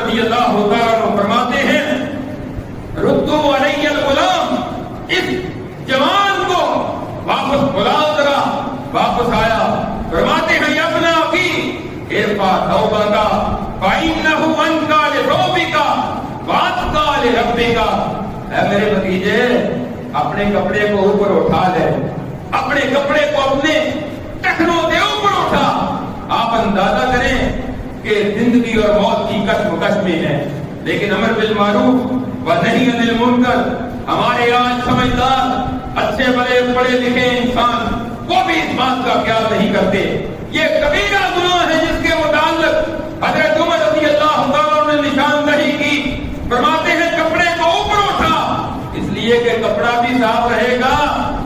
رضی اللہ تعالیٰ عنہ فرماتے ہیں ردو علی الغلام، اس جوان کو واپس بلاؤ ذرا، واپس آیا، فرماتے ہیں ابن اخی ارفع ثوبک فإنہ انکا لثوبک واتقا لربک، اے میرے بھتیجے اپنے کپڑے کو اوپر اٹھا لے، اپنے کپڑے کو اپنے ٹخنوں سے اوپر اٹھا۔ آپ اندازہ کریں کہ زندگی اور موت کی کشمکش میں ہے، لیکن امر بالمعروف و نہی عن المنکر ہمارے آج سمجھدار اچھے بڑے پڑھے لکھے انسان وہ بھی اس بات کا خیال نہیں کرتے۔ یہ کبیرہ گناہ ہے جس کے متعلق حضرت عمر رضی اللہ تعالیٰ نے نشاندہی کی، فرماتے ہیں کپڑے کو اوپر اٹھا، اس لیے کہ کپڑا بھی صاف رہے گا